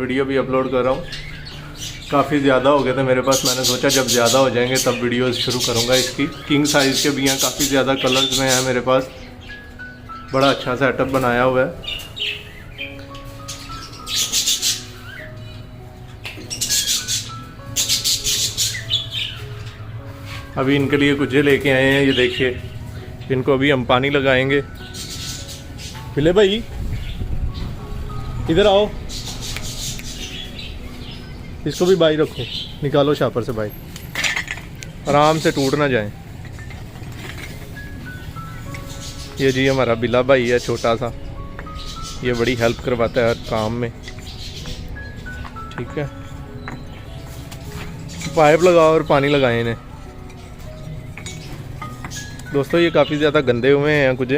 Video भी upload कर रहा हूँ। काफ़ी ज़्यादा हो गए थे मेरे पास, मैंने सोचा जब ज़्यादा हो जाएंगे तब वीडियोस शुरू करूँगा इसकी। किंग साइज़ के भी हैं, काफ़ी ज़्यादा कलर्स में हैं मेरे पास। बड़ा अच्छा सेटअप बनाया हुआ है। अभी इनके लिए कुछ लेके आए हैं, ये देखिए। इनको अभी हम पानी लगाएंगे। पिले भाई इधर आओ, इसको भी बाई रखो, निकालो शापर से बाई, आराम से टूट ना जाए। ये जी हमारा बिला भाई है छोटा सा, ये बड़ी हेल्प करवाता है हर काम में। ठीक है, पाइप लगाओ और पानी लगाए इन्हें। दोस्तों ये काफ़ी ज़्यादा गंदे हुए हैं कुछ,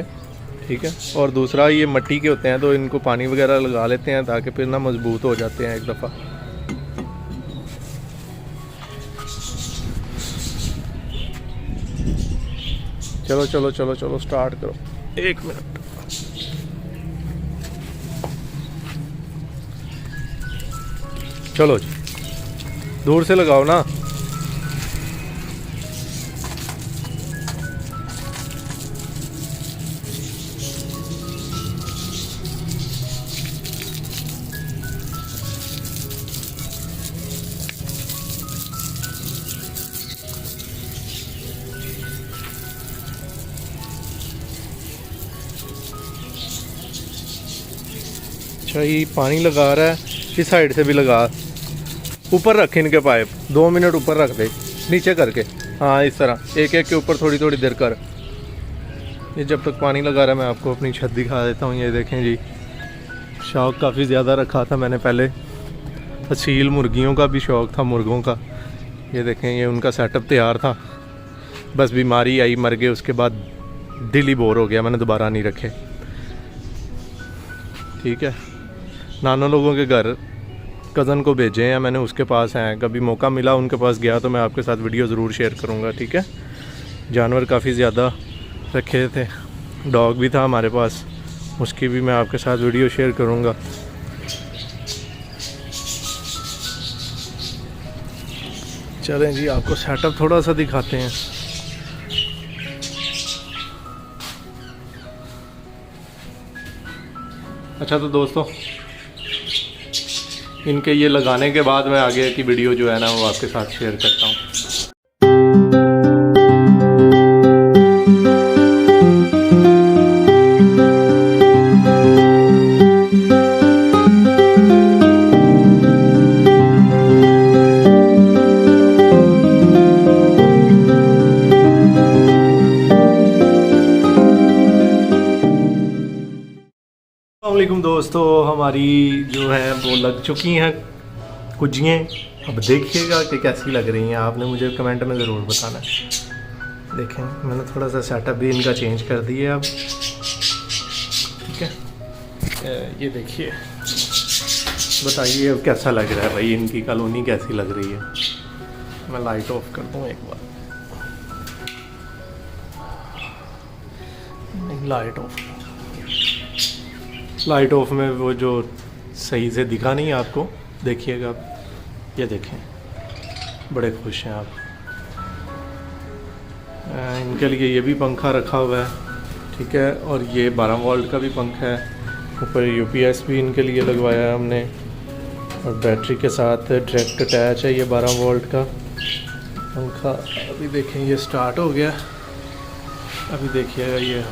ठीक है। और दूसरा ये मिट्टी के होते हैं तो इनको पानी वगैरह लगा लेते हैं ताकि फिर ना मजबूत हो जाते हैं एक दफ़ा। चलो चलो चलो चलो स्टार्ट करो, 1 मिनट। चलो जी, दूर से लगाओ ना। अच्छा ये पानी लगा रहा है, इस साइड से भी लगा। ऊपर रख इनके पाइप, 2 मिनट ऊपर रख दे, नीचे करके। हाँ इस तरह एक एक के ऊपर थोड़ी थोड़ी देर कर। ये जब तक पानी लगा रहा है मैं आपको अपनी छत दिखा देता हूँ। ये देखें जी, शौक़ काफ़ी ज़्यादा रखा था मैंने पहले, असील मुर्गियों का भी शौक़ था, मुर्गों का। ये देखें, ये उनका सेटअप तैयार था, बस बीमारी आई, मर गए। उसके बाद दिल ही बोर हो गया, मैंने दोबारा नहीं रखे। ठीक है, नानो लोगों के घर कज़न को भेजे हैं मैंने, उसके पास हैं। कभी मौका मिला उनके पास गया तो मैं आपके साथ वीडियो ज़रूर शेयर करूँगा। ठीक है, जानवर काफ़ी ज़्यादा रखे थे, डॉग भी था हमारे पास, उसकी भी मैं आपके साथ वीडियो शेयर करूँगा। चलें जी, आपको सेटअप थोड़ा सा दिखाते हैं। अच्छा तो दोस्तों, इनके ये लगाने के बाद मैं आगे की वीडियो जो है ना वो आपके साथ शेयर करता हूँ। अस्सलामुअलैकुम दोस्तों, हमारी जो है वो लग चुकी हैं कुजियाँ। अब देखिएगा कि कैसी लग रही हैं, आपने मुझे कमेंट में ज़रूर बताना है। देखें, मैंने थोड़ा सा सेटअप भी इनका चेंज कर दिया अब। ठीक है, ये देखिए, बताइए अब कैसा लग रहा है भाई, इनकी कॉलोनी कैसी लग रही है। मैं लाइट ऑफ कर दूँ एक बार, लाइट ऑफ में वो जो सही से दिखा नहीं आपको, देखिएगा। ये देखें, बड़े खुश हैं आप। इनके लिए ये भी पंखा रखा हुआ है, ठीक है। और ये 12 वोल्ट का भी पंखा है, ऊपर यूपीएस भी इनके लिए लगवाया है हमने, और बैटरी के साथ डायरेक्ट अटैच है ये 12 वोल्ट का पंखा। अभी देखें, ये स्टार्ट हो गया। अभी देखिएगा, ये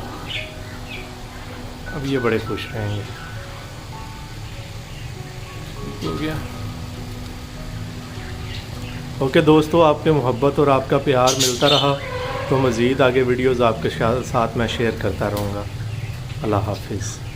अब ये बड़े खुश रहेंगे। हो गया। ओके दोस्तों, आपके मोहब्बत और आपका प्यार मिलता रहा तो मज़ीद आगे वीडियोज़ आपके साथ मैं शेयर करता रहूँगा। अल्लाह हाफिज़।